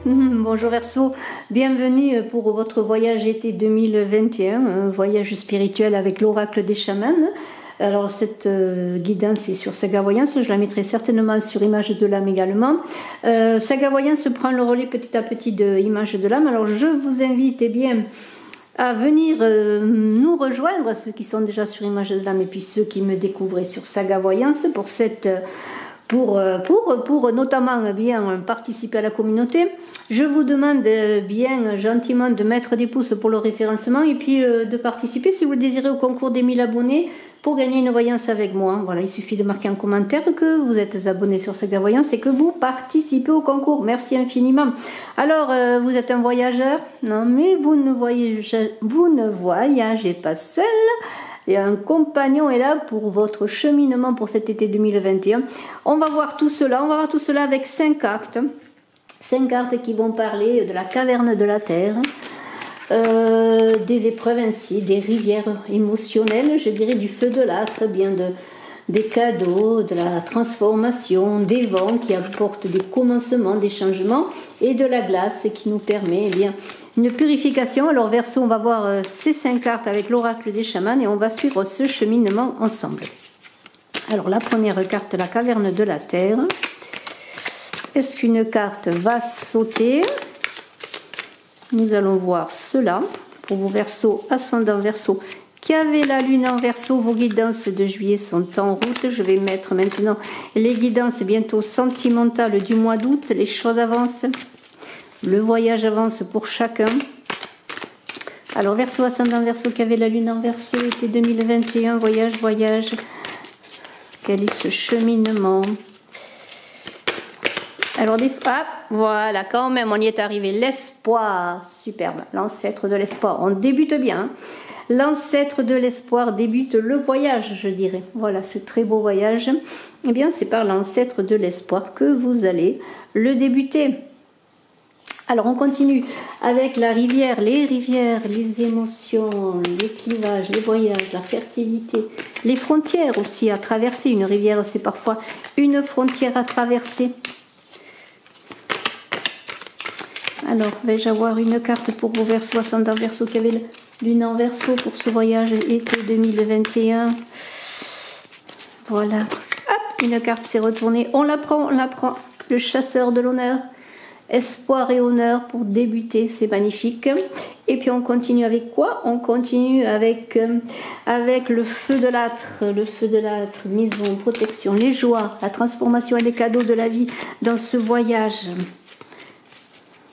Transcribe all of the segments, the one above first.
Bonjour Verseau, bienvenue pour votre voyage été 2021, un voyage spirituel avec l'oracle des chamans. Alors cette guidance est sur Saga Voyance, je la mettrai certainement sur Image de l'âme également. Saga Voyance prend le relais petit à petit de Image de l'âme, alors je vous invite bien à venir nous rejoindre, ceux qui sont déjà sur Image de l'âme et puis ceux qui me découvrent sur Saga Voyance pour cette... Pour notamment bien participer à la communauté. Je vous demande bien gentiment de mettre des pouces pour le référencement et puis de participer si vous le désirez au concours des 1000 abonnés pour gagner une voyance avec moi. Voilà, il suffit de marquer en commentaire que vous êtes abonné sur Saga Voyance et que vous participez au concours. Merci infiniment. Alors, vous êtes un voyageur? Non, mais vous ne voyagez pas seul. Et un compagnon est là pour votre cheminement pour cet été 2021. On va voir tout cela. On va voir tout cela avec 5 cartes. 5 cartes qui vont parler de la caverne de la terre, des épreuves ainsi, des rivières émotionnelles, je dirais du feu de l'âtre, bien des cadeaux, de la transformation, des vents qui apportent des commencements, des changements, et de la glace qui nous permet bien une purification. Alors Verseau, on va voir ces 5 cartes avec l'oracle des chamans et on va suivre ce cheminement ensemble. Alors la première carte, la caverne de la terre. Est-ce qu'une carte va sauter? Nous allons voir cela. Pour vos Verseaux, ascendant Verseau, qui avez la lune en Verseau, vos guidances de juillet sont en route. Je vais mettre maintenant les guidances bientôt sentimentales du mois d'août. Les choses avancent. Le voyage avance pour chacun. Alors Verseau, ascendant Verseau, qui avait la lune en Verseau, été 2021, voyage. Quel est ce cheminement? Alors voilà, quand même, on y est arrivé. L'espoir, superbe, l'ancêtre de l'espoir. On débute bien. L'ancêtre de l'espoir débute le voyage, je dirais. Voilà, ce très beau voyage. Eh bien, c'est par l'ancêtre de l'espoir que vous allez le débuter. Alors, on continue avec la rivière, les émotions, les clivages, les voyages, la fertilité, les frontières aussi à traverser. Une rivière, c'est parfois une frontière à traverser. Alors, vais-je avoir une carte pour vos Verseaux, ascendant Verseau, qui avait lune en Verseau pour ce voyage été 2021. Voilà. Hop, une carte s'est retournée. On la prend. Le chasseur de l'honneur. Espoir et honneur pour débuter, c'est magnifique. Et puis on continue avec quoi? On continue avec le feu de l'âtre. Le feu de l'âtre, maison, protection, les joies, la transformation et les cadeaux de la vie dans ce voyage.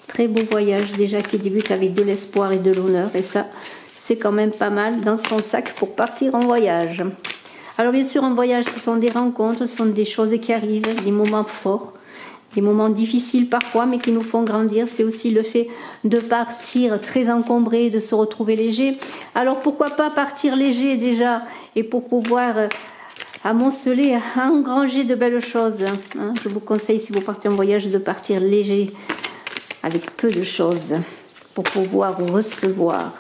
Très beau voyage déjà qui débute avec de l'espoir et de l'honneur. Et ça, c'est quand même pas mal dans son sac pour partir en voyage. Alors bien sûr, un voyage, ce sont des rencontres, ce sont des choses qui arrivent, des moments forts. Des moments difficiles parfois, mais qui nous font grandir. C'est aussi le fait de partir très encombré, de se retrouver léger. Alors pourquoi pas partir léger déjà, et pour pouvoir amonceler, engranger de belles choses. Hein. Je vous conseille, si vous partez en voyage, de partir léger, avec peu de choses, pour pouvoir recevoir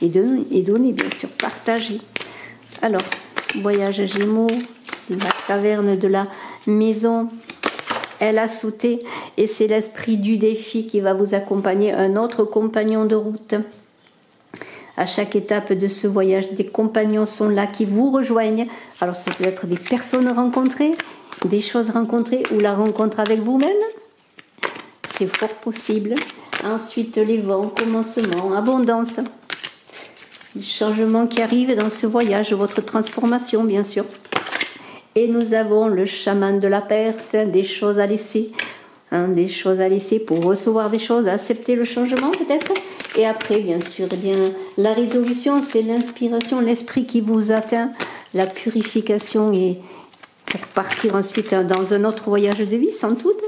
et donner, bien sûr, partager. Alors, voyage Gémeaux, la caverne de la maison. Elle a sauté et c'est l'esprit du défi qui va vous accompagner, un autre compagnon de route. À chaque étape de ce voyage, des compagnons sont là qui vous rejoignent. Alors ça peut être des personnes rencontrées, des choses rencontrées ou la rencontre avec vous-même. C'est fort possible. Ensuite, les vents, commencement, abondance. Les changements qui arrivent dans ce voyage, votre transformation bien sûr. Et nous avons le chaman de la Perse, des choses à laisser. Des choses à laisser pour recevoir des choses, accepter le changement peut-être. Et après, bien sûr, eh bien, la résolution, c'est l'inspiration, l'esprit qui vous atteint, la purification et pour partir ensuite dans un autre voyage de vie, sans doute.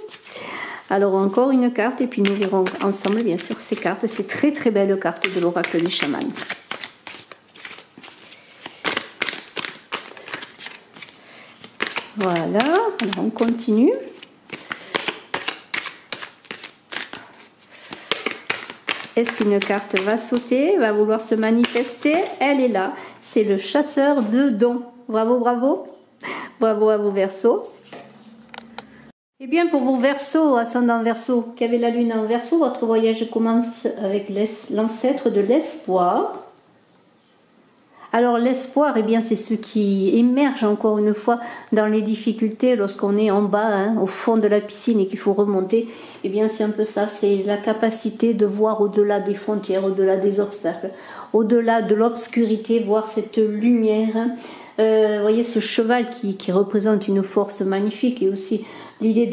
Alors encore une carte et puis nous verrons ensemble, bien sûr, ces cartes. C'est très très belle carte de l'oracle du chaman. Voilà, alors on continue. Est-ce qu'une carte va sauter, va vouloir se manifester? Elle est là, c'est le chasseur de dons. Bravo, bravo. Bravo à vos Verseaux. Eh Bien, pour vos Verseaux, ascendant Verseau, qui avez la lune en Verseau, votre voyage commence avec l'ancêtre de l'espoir. Alors l'espoir, eh bien, c'est ce qui émerge encore une fois dans les difficultés lorsqu'on est en bas, hein, au fond de la piscine et qu'il faut remonter. Eh bien, c'est un peu ça, c'est la capacité de voir au-delà des frontières, au-delà des obstacles, au-delà de l'obscurité, voir cette lumière. Vous voyez ce cheval qui représente une force magnifique et aussi l'idée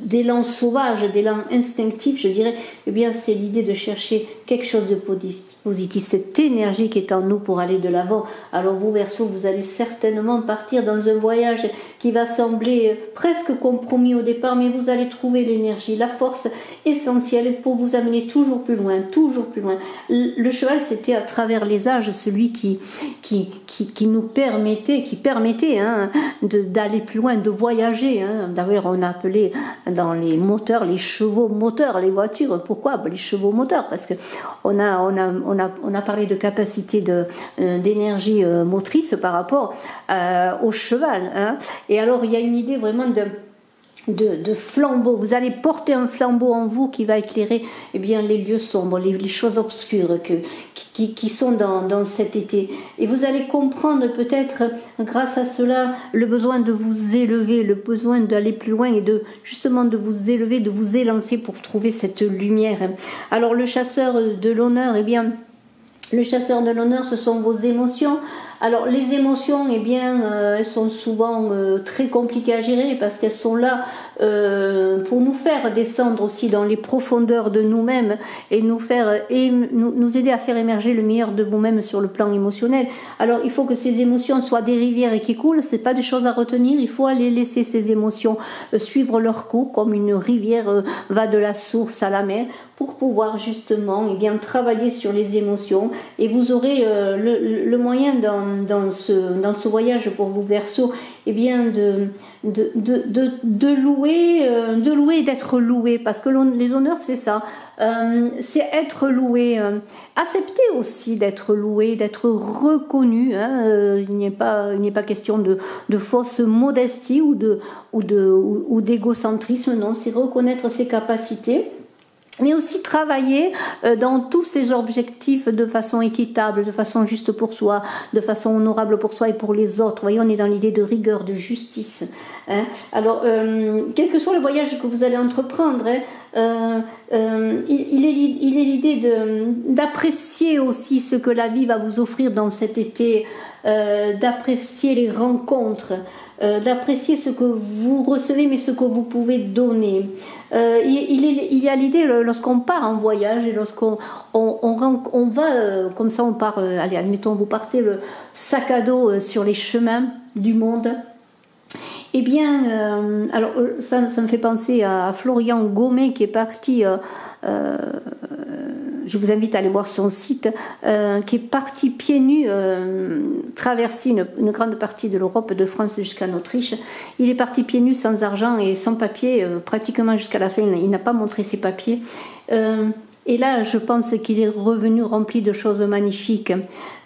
d'élan sauvage, d'élan instinctif, je dirais, eh bien, c'est l'idée de chercher quelque chose de positif, cette énergie qui est en nous pour aller de l'avant. Alors vous, Verseau, vous allez certainement partir dans un voyage qui va sembler presque compromis au départ, mais vous allez trouver l'énergie, la force essentielle pour vous amener toujours plus loin, toujours plus loin. Le cheval, c'était à travers les âges celui qui nous permettait, hein, d'aller plus loin, de voyager, hein. D'ailleurs, on a appelé dans les moteurs, les chevaux moteurs, les voitures. Pourquoi? Les chevaux moteurs, parce que on a parlé de capacité d'énergie motrice par rapport au cheval, hein. Et alors, il y a une idée vraiment de flambeau. Vous allez porter un flambeau en vous qui va éclairer, eh bien, les lieux sombres, les choses obscures qui sont dans cet été. Et vous allez comprendre peut-être, grâce à cela, le besoin de vous élever, le besoin d'aller plus loin et justement de vous élever, de vous élancer pour trouver cette lumière. Alors le chasseur de l'honneur, eh bien, le chasseur de l'honneur, ce sont vos émotions. Alors les émotions, eh bien, elles sont souvent très compliquées à gérer parce qu'elles sont là pour nous faire descendre aussi dans les profondeurs de nous-mêmes et nous aider à faire émerger le meilleur de vous-même sur le plan émotionnel. Alors il faut que ces émotions soient des rivières et qui coulent, c'est pas des choses à retenir, il faut aller laisser ces émotions suivre leur cours comme une rivière va de la source à la mer pour pouvoir justement, eh bien, travailler sur les émotions et vous aurez le moyen dans ce voyage pour vous Verseaux, eh bien de louer et d'être loué, parce que les honneurs c'est ça, c'est être loué, accepter aussi d'être loué, d'être reconnu, hein, il n'est pas question de fausse modestie ou d'égocentrisme, non, c'est reconnaître ses capacités, mais aussi travailler dans tous ces objectifs de façon équitable, de façon juste pour soi, de façon honorable pour soi et pour les autres. Vous voyez, on est dans l'idée de rigueur, de justice, hein. Alors, quel que soit le voyage que vous allez entreprendre, hein, il est l'idée d'apprécier aussi ce que la vie va vous offrir dans cet été, d'apprécier les rencontres, d'apprécier ce que vous recevez mais ce que vous pouvez donner. Il y a l'idée lorsqu'on part en voyage et lorsqu'on va comme ça, on part, allez, admettons, vous partez le sac à dos sur les chemins du monde. Eh bien, alors ça me fait penser à Florian Gommet qui est parti, je vous invite à aller voir son site, qui est parti pieds nus traverser une grande partie de l'Europe, de France jusqu'en Autriche. Il est parti pieds nus, sans argent et sans papier, pratiquement jusqu'à la fin. Il n'a pas montré ses papiers. Et là, je pense qu'il est revenu rempli de choses magnifiques.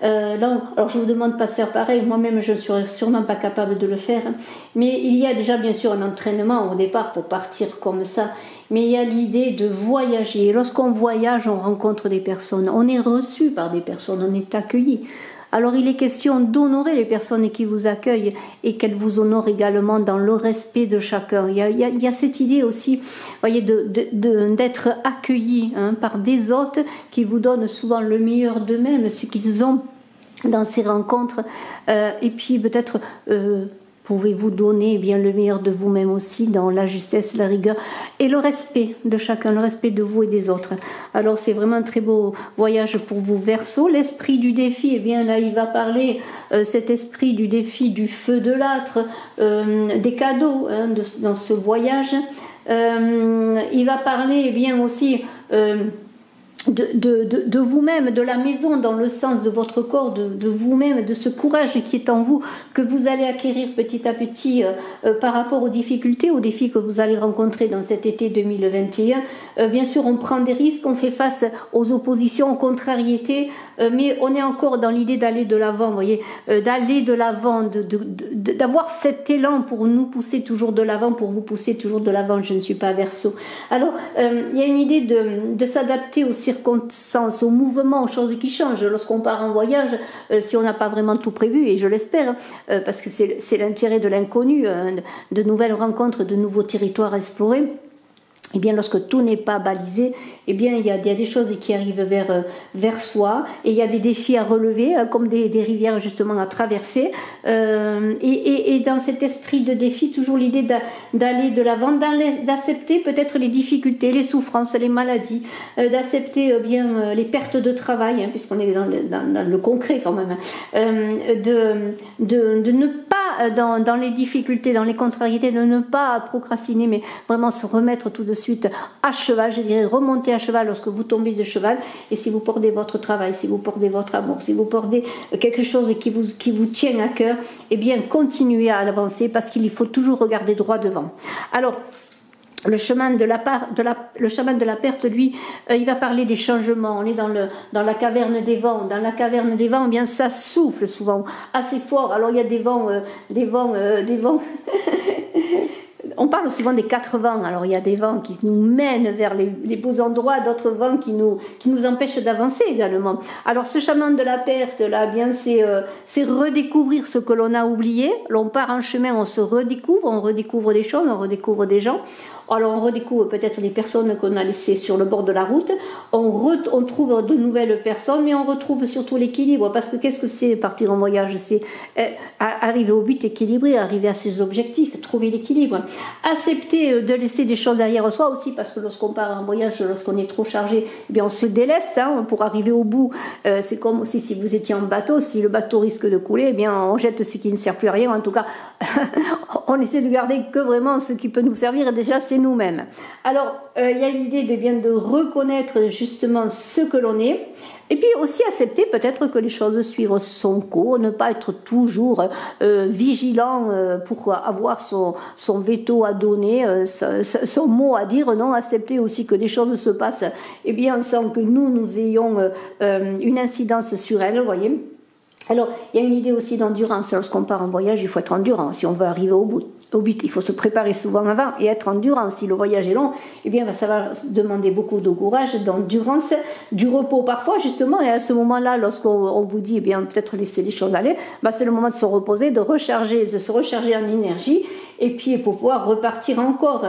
Alors, je ne vous demande pas de faire pareil. Moi-même, je ne serais sûrement pas capable de le faire. Mais il y a déjà, bien sûr, un entraînement au départ pour partir comme ça. Mais il y a l'idée de voyager. Et lorsqu'on voyage, on rencontre des personnes. On est reçu par des personnes, on est accueilli. Alors il est question d'honorer les personnes qui vous accueillent et qu'elles vous honorent également dans le respect de chacun. Il y a cette idée aussi, voyez, d'être accueilli, hein, par des hôtes qui vous donnent souvent le meilleur d'eux-mêmes, ce qu'ils ont dans ces rencontres. Et puis peut-être pouvez-vous donner, eh bien, le meilleur de vous-même aussi dans la justesse, la rigueur et le respect de chacun, le respect de vous et des autres. Alors c'est vraiment un très beau voyage pour vous Verseaux. L'esprit du défi, eh bien là il va parler, cet esprit du défi du feu de l'âtre, des cadeaux, hein, dans ce voyage. Il va parler, eh bien, aussi de vous-même, de la maison dans le sens de votre corps, de vous-même, de ce courage qui est en vous, que vous allez acquérir petit à petit par rapport aux difficultés, aux défis que vous allez rencontrer dans cet été 2021. Bien sûr, on prend des risques, on fait face aux oppositions, aux contrariétés, mais on est encore dans l'idée d'aller de l'avant, vous voyez, d'aller de l'avant, d'avoir cet élan pour nous pousser toujours de l'avant, pour vous pousser toujours de l'avant. Je ne suis pas Verseau. Alors, il y a une idée de s'adapter aux circonstances, aux mouvements, aux choses qui changent. Lorsqu'on part en voyage, si on n'a pas vraiment tout prévu, et je l'espère, parce que c'est l'intérêt de l'inconnu, de nouvelles rencontres, de nouveaux territoires à explorer, eh bien, lorsque tout n'est pas balisé, eh bien, il y a des choses qui arrivent vers soi, et il y a des défis à relever, comme des rivières justement à traverser. Et dans cet esprit de défi, toujours l'idée d'aller de l'avant, d'accepter peut-être les difficultés, les souffrances, les maladies, d'accepter bien les pertes de travail, hein, puisqu'on est dans le concret quand même, de ne pas, dans les difficultés, dans les contrariétés, de ne pas procrastiner, mais vraiment se remettre tout de suite à cheval, je dirais remonter à cheval lorsque vous tombez de cheval, et si vous portez votre travail, si vous portez votre amour, si vous portez quelque chose qui vous tient à cœur, eh bien continuez à avancer, parce qu'il faut toujours regarder droit devant. Alors, le chemin de la perte, lui, il va parler des changements. On est dans la caverne des vents. Dans la caverne des vents, eh bien, ça souffle souvent assez fort. Alors, il y a des vents. On parle souvent des 4 vents. Alors, il y a des vents qui nous mènent vers les beaux endroits, d'autres vents qui nous empêchent d'avancer également. Alors, ce chemin de la perte, là, bien, c'est redécouvrir ce que l'on a oublié. L'on part en chemin, on se redécouvre, on redécouvre des choses, on redécouvre des gens. Alors, on redécouvre peut-être les personnes qu'on a laissées sur le bord de la route. On trouve de nouvelles personnes, mais on retrouve surtout l'équilibre. Parce que qu'est-ce que c'est partir en voyage? C'est arriver au but équilibré, arriver à ses objectifs, trouver l'équilibre. Accepter de laisser des choses derrière soi aussi, parce que lorsqu'on part en voyage, lorsqu'on est trop chargé, eh bien on se déleste, hein, pour arriver au bout. C'est comme aussi si vous étiez en bateau, si le bateau risque de couler, eh bien on jette ce qui ne sert plus à rien. En tout cas, on essaie de garder que vraiment ce qui peut nous servir, et déjà c'est nous-mêmes. Alors, il y a l'idée de reconnaître justement ce que l'on est, et puis aussi accepter peut-être que les choses suivent son cours, ne pas être toujours vigilant pour avoir son veto à donner, son mot à dire. Non, accepter aussi que les choses se passent, eh bien, sans que nous ayons une incidence sur elles, vous voyez. Alors, il y a une idée aussi d'endurance. Lorsqu'on part en voyage, il faut être endurant si on veut arriver au but. Il faut se préparer souvent avant et être endurant. Si le voyage est long, eh bien, ça va demander beaucoup de courage, d'endurance, du repos parfois, justement. Et à ce moment-là, lorsqu'on vous dit, eh bien, peut-être laisser les choses aller, c'est le moment de se reposer, de se recharger en énergie, et puis pour pouvoir repartir encore.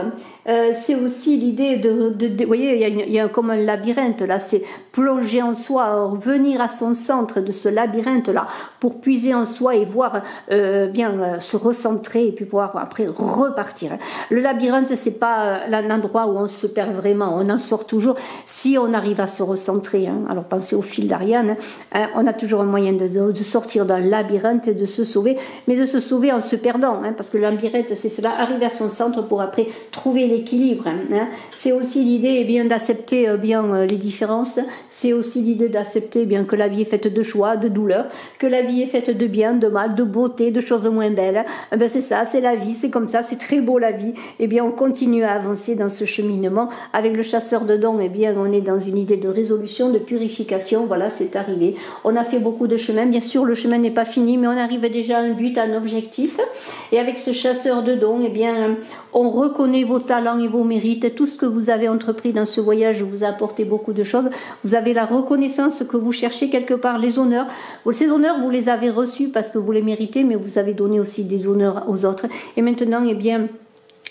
C'est aussi l'idée vous voyez, il y a comme un labyrinthe là, c'est plonger en soi, revenir à son centre de ce labyrinthe-là, pour puiser en soi et voir se recentrer, et puis pouvoir après repartir. Le labyrinthe, c'est pas l'endroit où on se perd vraiment, on en sort toujours si on arrive à se recentrer. Hein. Alors pensez au fil d'Ariane, hein. On a toujours un moyen de sortir d'un labyrinthe et de se sauver, mais de se sauver en se perdant, hein, parce que le labyrinthe, c'est cela, arriver à son centre pour après trouver l'équilibre. Hein. C'est aussi l'idée d'accepter les différences, c'est aussi l'idée d'accepter que la vie est faite de choix, de douleurs, que la vie est faite de bien, de mal, de beauté, de choses moins belles. C'est ça, c'est la vie, c'est comme ça, c'est très beau la vie. On continue à avancer dans ce cheminement. Avec le chasseur de dons, on est dans une idée de résolution, de purification. Voilà, c'est arrivé. On a fait beaucoup de chemin. Bien sûr, le chemin n'est pas fini, mais on arrive déjà à un but, à un objectif. Et avec ce chasseur de dons, on reconnaît vos talents et vos mérites. Tout ce que vous avez entrepris dans ce voyage vous a apporté beaucoup de choses. Vous avez la reconnaissance que vous cherchez quelque part, les honneurs. Ces honneurs, vous les avez reçus parce que vous les méritez, mais vous avez donné aussi des honneurs aux autres. Et maintenant,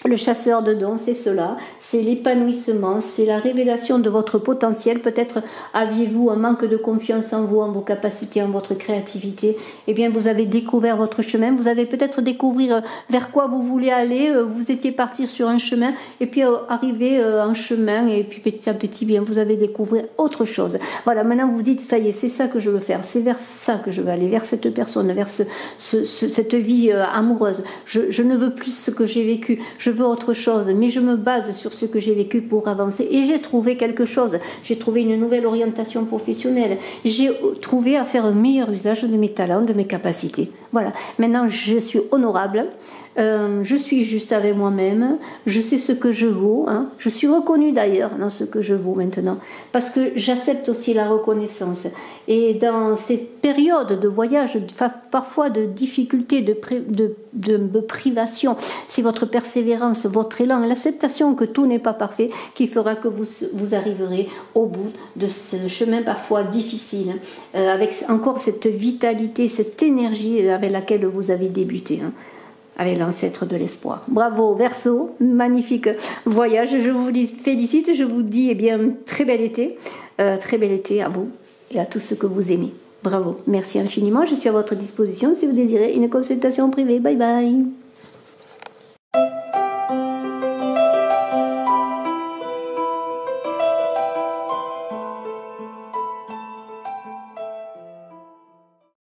le chasseur de dons, c'est cela, c'est l'épanouissement, c'est la révélation de votre potentiel. Peut-être aviez-vous un manque de confiance en vous, en vos capacités, en votre créativité. Vous avez découvert votre chemin, vous avez peut-être découvert vers quoi vous voulez aller. Vous étiez parti sur un chemin, et puis arrivé en chemin, et puis petit à petit, vous avez découvert autre chose. Voilà, maintenant vous vous dites, ça y est, c'est ça que je veux faire, c'est vers ça que je veux aller, vers cette personne, vers cette vie amoureuse. Je ne veux plus ce que j'ai vécu, je veux autre chose, mais je me base sur ce que j'ai vécu pour avancer, et j'ai trouvé quelque chose, j'ai trouvé une nouvelle orientation professionnelle, j'ai trouvé à faire un meilleur usage de mes talents, de mes capacités. Voilà, maintenant je suis honorable, Je suis juste avec moi-même, je sais ce que je vaux, hein. Je suis reconnue d'ailleurs dans ce que je vaux maintenant, parce que j'accepte aussi la reconnaissance. Et dans ces périodes de voyage, parfois de difficultés, de privation, c'est votre persévérance, votre élan, l'acceptation que tout n'est pas parfait qui fera que vous arriverez au bout de ce chemin parfois difficile, avec encore cette vitalité, cette énergie avec laquelle vous avez débuté, hein, avec l'ancêtre de l'espoir. Bravo Verseau, magnifique voyage, je vous félicite, je vous dis très bel été à vous et à tous ceux que vous aimez. Bravo, merci infiniment, je suis à votre disposition si vous désirez une consultation privée. Bye bye.